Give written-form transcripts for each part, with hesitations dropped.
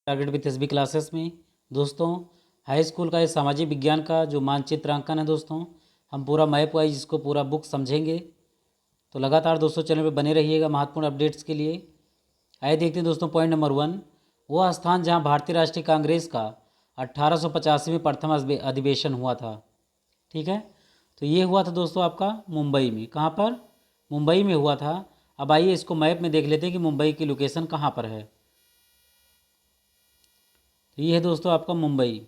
Target with SB classes में दोस्तों high school का ये सामाजिक विज्ञान का जो मानचित्रांकन है दोस्तों, हम पूरा मैप वाइज इसको पूरा बुक समझेंगे। तो लगातार दोस्तों चैनल पे बने रहिएगा महत्वपूर्ण अपडेट्स के लिए। आइए देखते हैं दोस्तों पॉइंट नंबर 1, वह स्थान जहां भारतीय राष्ट्रीय कांग्रेस का 1885 में प्रथम अधिवेशन हुआ था। ठीक है, तो ये हुआ था दोस्तों आपका मुंबई में। कहाँ पर? मुंबई में हुआ था। अब आइए इसको मैप में देख लेते हैं कि मुंबई की लोकेशन कहाँ पर है। तो ये है दोस्तों आपका मुंबई,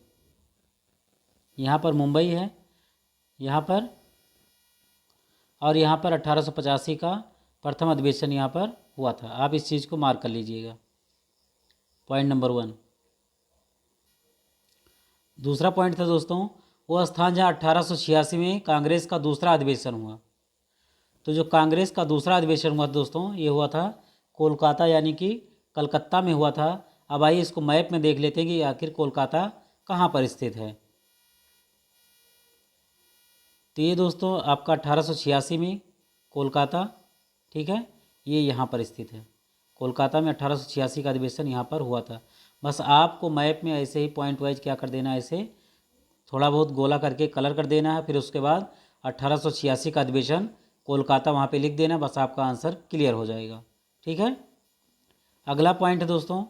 यहाँ पर मुंबई है, यहाँ पर, और यहाँ पर 1885 का प्रथम अधिवेशन यहाँ पर हुआ था। आप इस चीज़ को मार्क कर लीजिएगा, पॉइंट नंबर 1। दूसरा पॉइंट था दोस्तों, वो स्थान जहाँ 1886 में कांग्रेस का दूसरा अधिवेशन हुआ। तो जो कांग्रेस का दूसरा अधिवेशन हुआ दोस्तों, ये हुआ था कोलकाता यानी कि कलकत्ता में हुआ था। अब आइए इसको मैप में देख लेते हैं कि आखिर कोलकाता कहाँ पर स्थित है। तो ये दोस्तों आपका 1886 में कोलकाता, ठीक है, ये यहाँ पर स्थित है। कोलकाता में 1886 का अधिवेशन यहाँ पर हुआ था। बस आपको मैप में ऐसे ही पॉइंट वाइज क्या कर देना है, ऐसे थोड़ा बहुत गोला करके कलर कर देना है। फिर उसके बाद 1886 का अधिवेशन कोलकाता वहाँ पे लिख देना, बस आपका आंसर क्लियर हो जाएगा। ठीक है, अगला पॉइंट है दोस्तों,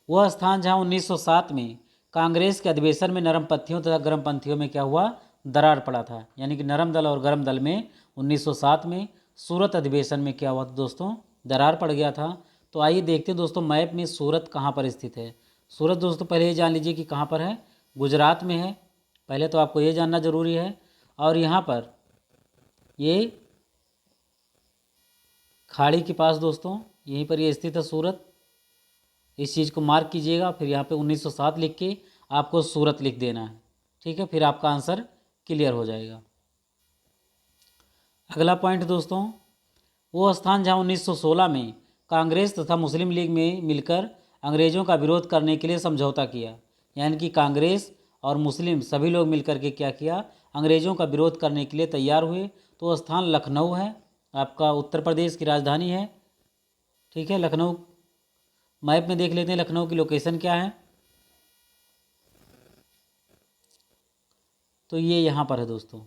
वह स्थान जहाँ 1907 में कांग्रेस के अधिवेशन में नरमपंथियों तथा गर्मपंथियों में क्या हुआ, दरार पड़ा था। यानी कि नरम दल और गर्म दल में 1907 में सूरत अधिवेशन में क्या हुआ था दोस्तों, दरार पड़ गया था। तो आइए देखते हैं दोस्तों मैप में सूरत कहाँ पर स्थित है। सूरत दोस्तों पहले ये जान लीजिए कि कहाँ पर है, गुजरात में है। पहले तो आपको ये जानना जरूरी है। और यहाँ पर ये खाड़ी के पास दोस्तों, यहीं पर ये स्थित है सूरत। इस चीज़ को मार्क कीजिएगा। फिर यहाँ पे 1907 लिख के आपको सूरत लिख देना है। ठीक है, फिर आपका आंसर क्लियर हो जाएगा। अगला पॉइंट दोस्तों, वो स्थान जहाँ 1916 में कांग्रेस तथा मुस्लिम लीग में मिलकर अंग्रेज़ों का विरोध करने के लिए समझौता किया। यानी कि कांग्रेस और मुस्लिम सभी लोग मिलकर के क्या किया, अंग्रेज़ों का विरोध करने के लिए तैयार हुए। तो वो स्थान लखनऊ है, आपका उत्तर प्रदेश की राजधानी है। ठीक है, लखनऊ मैप में देख लेते हैं लखनऊ की लोकेशन क्या है। तो ये यहाँ पर है दोस्तों,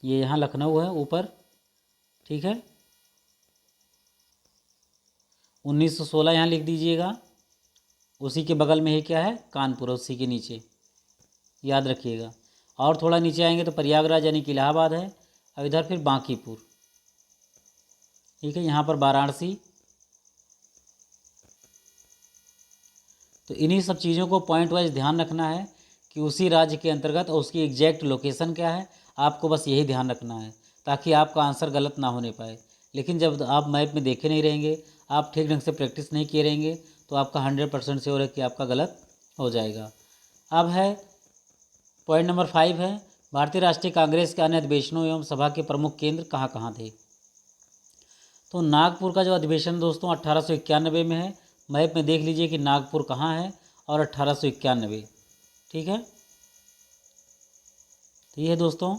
ये यहाँ लखनऊ है ऊपर। ठीक है, 1916 यहाँ लिख दीजिएगा। उसी के बगल में ही क्या है, कानपुर, उसी के नीचे, याद रखिएगा। और थोड़ा नीचे आएंगे तो प्रयागराज यानी कि इलाहाबाद है। और इधर फिर बांकीपुर। ठीक है, यहाँ पर वाराणसी। तो इन्हीं सब चीज़ों को पॉइंट वाइज ध्यान रखना है कि उसी राज्य के अंतर्गत और उसकी एग्जैक्ट लोकेशन क्या है। आपको बस यही ध्यान रखना है ताकि आपका आंसर गलत ना होने पाए। लेकिन जब आप मैप में देखे नहीं रहेंगे, आप ठीक ढंग से प्रैक्टिस नहीं किए रहेंगे, तो आपका 100% श्योर है कि आपका गलत हो जाएगा। अब है पॉइंट नंबर 5 है, भारतीय राष्ट्रीय कांग्रेस के अन्य अधिवेशनों एवं सभा के प्रमुख केंद्र कहाँ कहाँ थे। तो नागपुर का जो अधिवेशन दोस्तों 1891 में है। मैप में देख लीजिए कि नागपुर कहाँ है और 1891। ठीक है, तो ये है दोस्तों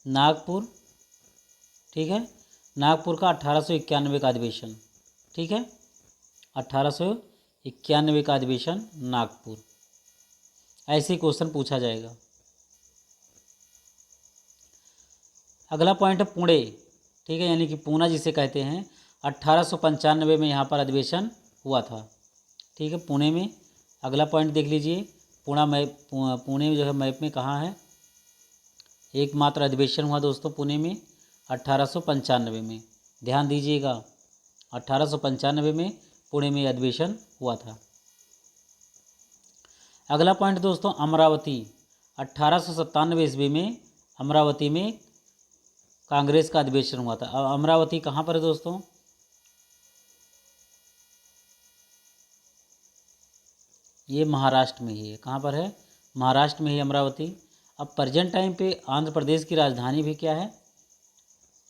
नागपुर। ठीक है, नागपुर का 1891 का अधिवेशन। ठीक है, 1891 का अधिवेशन नागपुर। ऐसे ही क्वेश्चन पूछा जाएगा। अगला पॉइंट है पुणे। ठीक है, यानी कि पूना जिसे कहते हैं। 1895 में यहाँ पर अधिवेशन हुआ था। ठीक है, पुणे में। अगला पॉइंट देख लीजिए, पुणे जो है मैप में कहाँ है। एकमात्र अधिवेशन हुआ दोस्तों पुणे में 1895 में। ध्यान दीजिएगा, 1895 में पुणे में अधिवेशन हुआ था। अगला पॉइंट दोस्तों अमरावती। 1897 ईस्वी में अमरावती में कांग्रेस का अधिवेशन हुआ था। अब अमरावती कहाँ पर है दोस्तों, ये महाराष्ट्र में ही है। कहाँ पर है, महाराष्ट्र में ही अमरावती। अब प्रेजेंट टाइम पे आंध्र प्रदेश की राजधानी भी क्या है,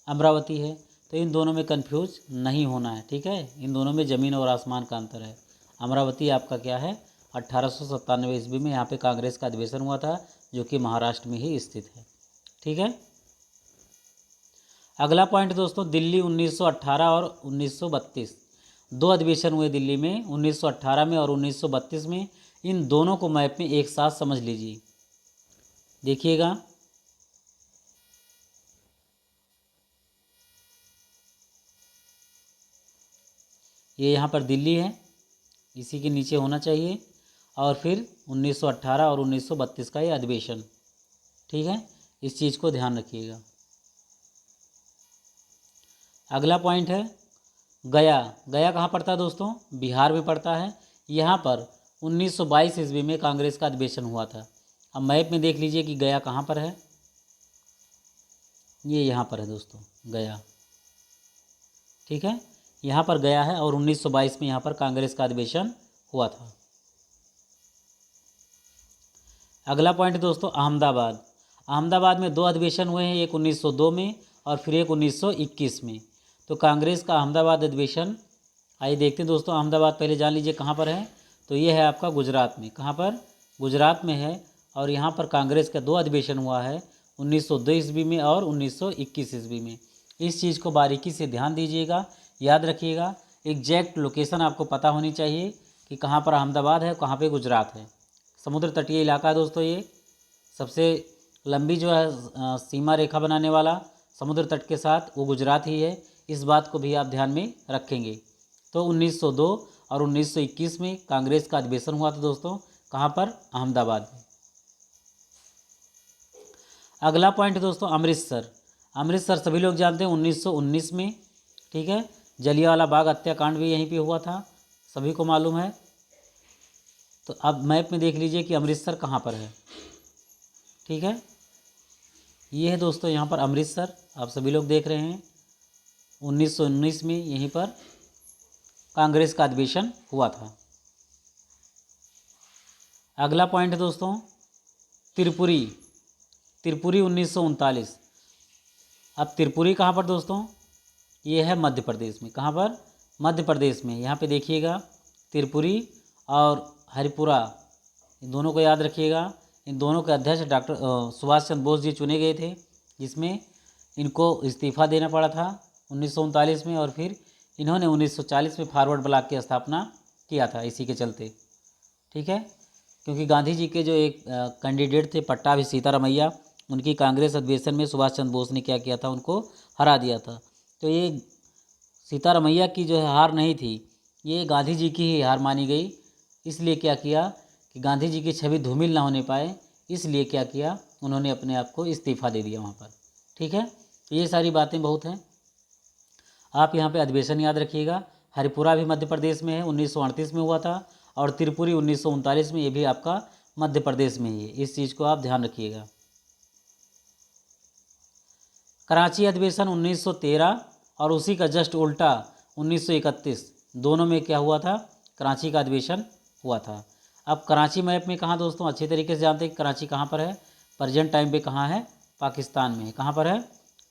अमरावती है। तो इन दोनों में कंफ्यूज नहीं होना है। ठीक है, इन दोनों में ज़मीन और आसमान का अंतर है। अमरावती आपका क्या है, 1897 ईस्वी में यहाँ पे कांग्रेस का अधिवेशन हुआ था, जो कि महाराष्ट्र में ही स्थित है। ठीक है, अगला पॉइंट दोस्तों दिल्ली 1918 और 1932। दो अधिवेशन हुए दिल्ली में 1918 में और 1932 में। इन दोनों को मैप में एक साथ समझ लीजिए। देखिएगा, ये यहाँ पर दिल्ली है, इसी के नीचे होना चाहिए, और फिर 1918 और 1932 का ये अधिवेशन। ठीक है, इस चीज़ को ध्यान रखिएगा। अगला पॉइंट है गया। गया कहाँ पड़ता है दोस्तों? बिहार में पड़ता है। यहाँ पर 1922 ईस्वी में कांग्रेस का अधिवेशन हुआ था। अब मैप में देख लीजिए कि गया कहाँ पर है। ये यहाँ पर है दोस्तों, गया। ठीक है, यहाँ पर गया है और 1922 में यहाँ पर कांग्रेस का अधिवेशन हुआ था। अगला पॉइंट दोस्तों अहमदाबाद। अहमदाबाद में दो अधिवेशन हुए हैं, एक 1902 में और फिर एक 1921 में। तो कांग्रेस का अहमदाबाद अधिवेशन, आइए देखते हैं दोस्तों। अहमदाबाद पहले जान लीजिए कहाँ पर है। तो ये है आपका गुजरात में। कहाँ पर? गुजरात में है। और यहाँ पर कांग्रेस का दो अधिवेशन हुआ है, 1902 ईस्वी में और 1921 ईस्वी में। इस चीज़ को बारीकी से ध्यान दीजिएगा, याद रखिएगा। एग्जैक्ट लोकेशन आपको पता होनी चाहिए कि कहाँ पर अहमदाबाद है, कहाँ पे गुजरात है। समुद्र तटीय इलाका है दोस्तों। ये सबसे लंबी जो है सीमा रेखा बनाने वाला समुद्र तट के साथ, वो गुजरात ही है। इस बात को भी आप ध्यान में रखेंगे। तो 1902 और 1921 में कांग्रेस का अधिवेशन हुआ था दोस्तों। कहाँ पर? अहमदाबाद में। अगला पॉइंट दोस्तों अमृतसर। अमृतसर सभी लोग जानते हैं 1919 में। ठीक है, जलियांवाला बाग हत्याकांड भी यहीं पे हुआ था, सभी को मालूम है। तो अब मैप में देख लीजिए कि अमृतसर कहाँ पर है। ठीक है, ये है दोस्तों यहाँ पर अमृतसर, आप सभी लोग देख रहे हैं। 1919 में यहीं पर कांग्रेस का अधिवेशन हुआ था। अगला पॉइंट है दोस्तों त्रिपुरी। त्रिपुरी 1939। अब त्रिपुरी कहाँ पर दोस्तों? ये है मध्य प्रदेश में। कहाँ पर? मध्य प्रदेश में। यहाँ पे देखिएगा त्रिपुरी और हरिपुरा, इन दोनों को याद रखिएगा। इन दोनों के अध्यक्ष डॉक्टर सुभाष चंद्र बोस जी चुने गए थे, जिसमें इनको इस्तीफा देना पड़ा था 1939 में, और फिर इन्होंने 1940 में फॉरवर्ड ब्लॉक की स्थापना किया था इसी के चलते। ठीक है, क्योंकि गांधी जी के जो एक कैंडिडेट थे पट्टाभी सीतारामैया, उनकी कांग्रेस अधिवेशन में सुभाष चंद्र बोस ने क्या किया था, उनको हरा दिया था। तो ये सीतारामैया की जो है हार नहीं थी, ये गांधी जी की ही हार मानी गई। इसलिए क्या किया कि गांधी जी की छवि धूमिल ना होने पाए, इसलिए क्या किया, उन्होंने अपने आप को इस्तीफा दे दिया वहाँ पर। ठीक है, ये सारी बातें बहुत हैं। आप यहाँ पे अधिवेशन याद रखिएगा। हरिपुरा भी मध्य प्रदेश में है, 1938 में हुआ था, और त्रिपुरी 1939 में, ये भी आपका मध्य प्रदेश में ही है। इस चीज़ को आप ध्यान रखिएगा। कराची अधिवेशन 1913 और उसी का जस्ट उल्टा 1931, दोनों में क्या हुआ था? कराची का अधिवेशन हुआ था। अब कराची मैप में कहाँ दोस्तों? अच्छी तरीके से जानते हैं कि कराची कहाँ पर है। प्रेजेंट टाइम पे कहाँ है? पाकिस्तान में है। कहाँ पर है?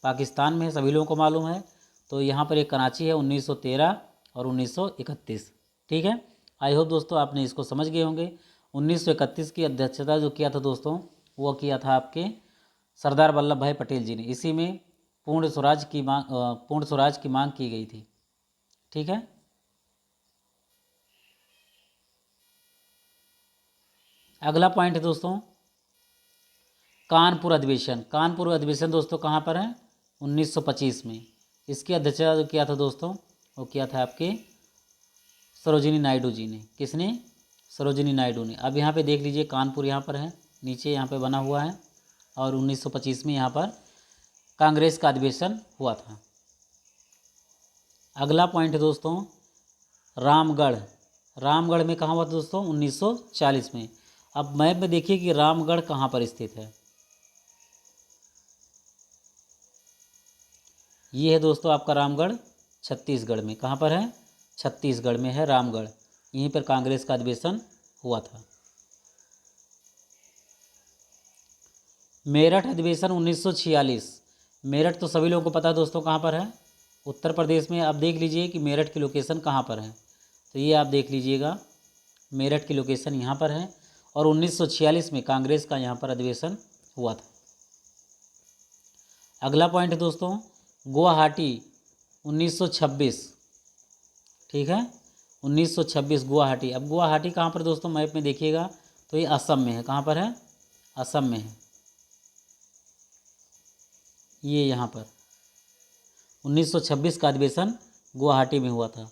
पाकिस्तान में है, सभी लोगों को मालूम है। तो यहाँ पर एक कराची है 1913 और 1931। ठीक है, आई होप दोस्तों आपने इसको समझ गए होंगे। 1931 की अध्यक्षता जो किया था दोस्तों, वो किया था आपके सरदार वल्लभ भाई पटेल जी ने। इसी में पूर्ण स्वराज की मांग की गई थी। ठीक है, अगला पॉइंट है दोस्तों कानपुर अधिवेशन। कानपुर अधिवेशन दोस्तों कहाँ पर है? 1925 में। इसकी अध्यक्षता जो किया था दोस्तों, वो किया था आपके सरोजिनी नायडू जी ने। किसने? सरोजिनी नायडू ने। अब यहाँ पे देख लीजिए कानपुर यहाँ पर है, नीचे यहाँ पे बना हुआ है, और 1925 में यहाँ पर कांग्रेस का अधिवेशन हुआ था। अगला पॉइंट है दोस्तों रामगढ़। रामगढ़ में कहाँ हुआ था दोस्तों? 1940 में। अब मैप में देखिए कि रामगढ़ कहाँ पर स्थित है। ये है दोस्तों आपका रामगढ़, छत्तीसगढ़ में। कहाँ पर है? छत्तीसगढ़ में है रामगढ़। यहीं पर कांग्रेस का अधिवेशन हुआ था। मेरठ अधिवेशन 1946। मेरठ तो सभी लोगों को पता है दोस्तों कहाँ पर है, उत्तर प्रदेश में। आप देख लीजिए कि मेरठ की लोकेशन कहाँ पर है। तो ये आप देख लीजिएगा, मेरठ की लोकेशन यहाँ पर है, और 1946 में कांग्रेस का यहाँ पर अधिवेशन हुआ था। अगला पॉइंट है दोस्तों गुवाहाटी 1926। ठीक है। 1926 गुवाहाटी। अब गुवाहाटी कहाँ पर दोस्तों, मैप में देखिएगा तो ये असम में है। कहाँ पर है, असम में है, ये यहाँ पर 1926 का अधिवेशन गुवाहाटी में हुआ था।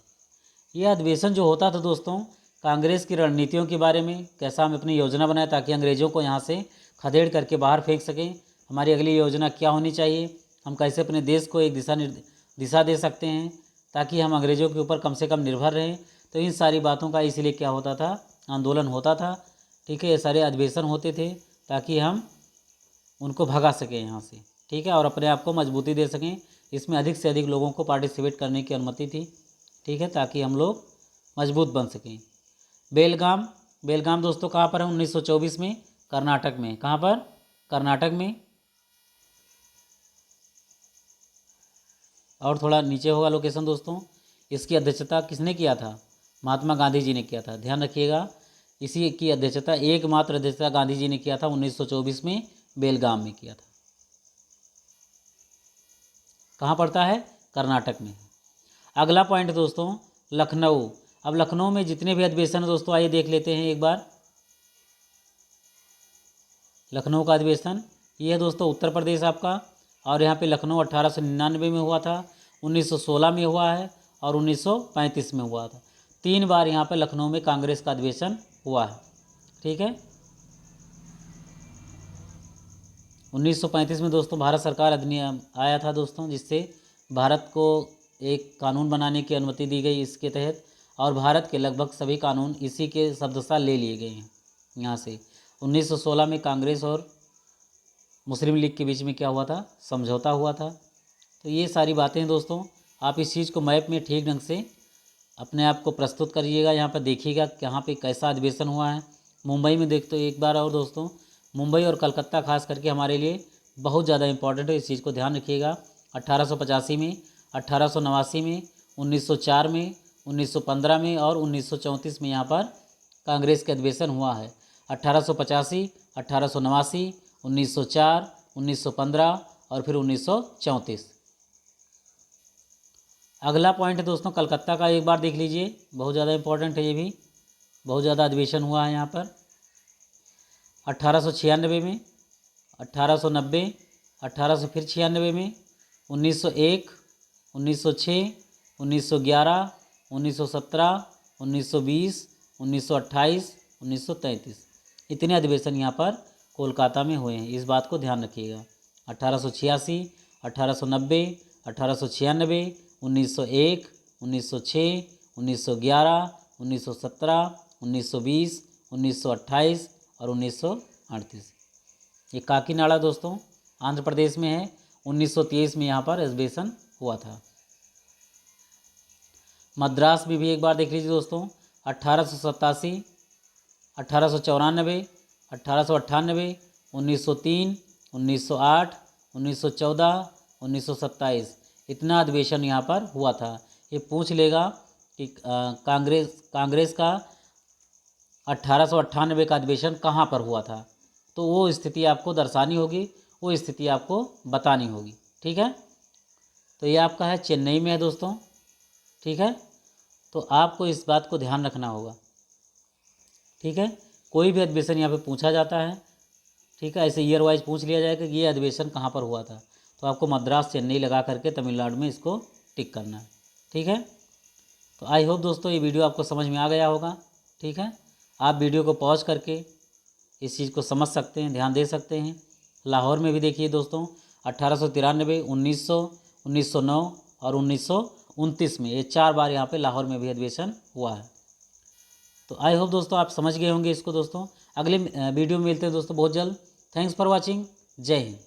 ये अधिवेशन जो होता था दोस्तों, कांग्रेस की रणनीतियों के बारे में, कैसा हम अपनी योजना बनाएं ताकि अंग्रेज़ों को यहाँ से खदेड़ करके बाहर फेंक सकें, हमारी अगली योजना क्या होनी चाहिए, हम कैसे अपने देश को एक दिशा दे सकते हैं ताकि हम अंग्रेज़ों के ऊपर कम से कम निर्भर रहें। तो इन सारी बातों का इसलिए क्या होता था, आंदोलन होता था। ठीक है, ये सारे अधिवेशन होते थे ताकि हम उनको भगा सकें यहाँ से। ठीक है, और अपने आप को मजबूती दे सकें। इसमें अधिक से अधिक लोगों को पार्टिसिपेट करने की अनुमति थी। ठीक है, ताकि हम लोग मजबूत बन सकें। बेलगाम। बेलगाम दोस्तों कहाँ पर है, 1924 में कर्नाटक में। कहाँ पर, कर्नाटक में। और थोड़ा नीचे होगा लोकेशन दोस्तों। इसकी अध्यक्षता किसने किया था, महात्मा गांधी जी ने किया था। ध्यान रखिएगा, इसी की अध्यक्षता, एकमात्र अध्यक्षता गांधी जी ने किया था, 1924 में बेलगाम में किया था। कहाँ पड़ता है, कर्नाटक में। अगला पॉइंट दोस्तों, लखनऊ। अब लखनऊ में जितने भी अधिवेशन हैं दोस्तों, आइए देख लेते हैं एक बार। लखनऊ का अधिवेशन ये है दोस्तों, उत्तर प्रदेश आपका। और यहाँ पे लखनऊ 1899 में हुआ था, 1916 में हुआ है और 1935 में हुआ था। 3 बार यहाँ पे लखनऊ में कांग्रेस का अधिवेशन हुआ है। ठीक है, 1935 में दोस्तों भारत सरकार अधिनियम आया था दोस्तों, जिससे भारत को एक कानून बनाने की अनुमति दी गई इसके तहत। और भारत के लगभग सभी कानून इसी के शब्दशः ले लिए गए हैं यहाँ से। 1916 में कांग्रेस और मुस्लिम लीग के बीच में क्या हुआ था, समझौता हुआ था। तो ये सारी बातें दोस्तों, आप इस चीज़ को मैप में ठीक ढंग से अपने आप को प्रस्तुत करिएगा। यहाँ पर देखिएगा कहाँ पे कैसा अधिवेशन हुआ है। मुंबई में देख तो एक बार और दोस्तों, मुंबई और कलकत्ता खास करके हमारे लिए बहुत ज़्यादा इंपॉर्टेंट है, इस चीज़ को ध्यान रखिएगा। 1885 में, 1889 में, 1904 में, 1915 में और 1934 में यहाँ पर कांग्रेस का अधिवेशन हुआ है। 1885, 1889, 1904, 1915 और फिर 1934। अगला पॉइंट है दोस्तों कलकत्ता का, एक बार देख लीजिए, बहुत ज़्यादा इंपॉर्टेंट है, ये भी बहुत ज़्यादा अधिवेशन हुआ है यहाँ पर। 1896 में, 1890, 1896 में, 1901, 1906, 1911, 1917, 1920, 1928, 1933, इतने अधिवेशन यहाँ पर कोलकाता में हुए हैं। इस बात को ध्यान रखिएगा। 1886, 1890, 1896, 1901, 1906, 1911, 1917, 1920, 1928 और 1938। ये काकीनाडा दोस्तों आंध्र प्रदेश में है। 1923 में यहाँ पर अधिवेशन हुआ था। मद्रास में भी एक बार देख लीजिए दोस्तों, 1887, 1894, 1898, 1903, 1908, 1914, 1927, इतना अधिवेशन यहाँ पर हुआ था। ये पूछ लेगा कि कांग्रेस का 1898 का अधिवेशन कहाँ पर हुआ था, तो वो स्थिति आपको दर्शानी होगी, वो स्थिति आपको बतानी होगी। ठीक है, तो ये आपका है चेन्नई में है दोस्तों। ठीक है, तो आपको इस बात को ध्यान रखना होगा। ठीक है, कोई भी अधिवेशन यहाँ पे पूछा जाता है, ठीक है, ऐसे ईयर वाइज पूछ लिया जाएगा कि ये अधिवेशन कहाँ पर हुआ था, तो आपको मद्रास चेन्नई लगा करके तमिलनाडु में इसको टिक करना है। ठीक है, तो आई होप दोस्तों ये वीडियो आपको समझ में आ गया होगा। ठीक है, आप वीडियो को पॉज करके इस चीज़ को समझ सकते हैं, ध्यान दे सकते हैं। लाहौर में भी देखिए दोस्तों, 1893, 1900, 1909 और 1929 में, ये 4 बार यहाँ पे लाहौर में भी अधिवेशन हुआ है। तो आई होप दोस्तों आप समझ गए होंगे इसको दोस्तों। अगले वीडियो में मिलते हैं दोस्तों बहुत जल्द। Thanks for watching. जय हिंद।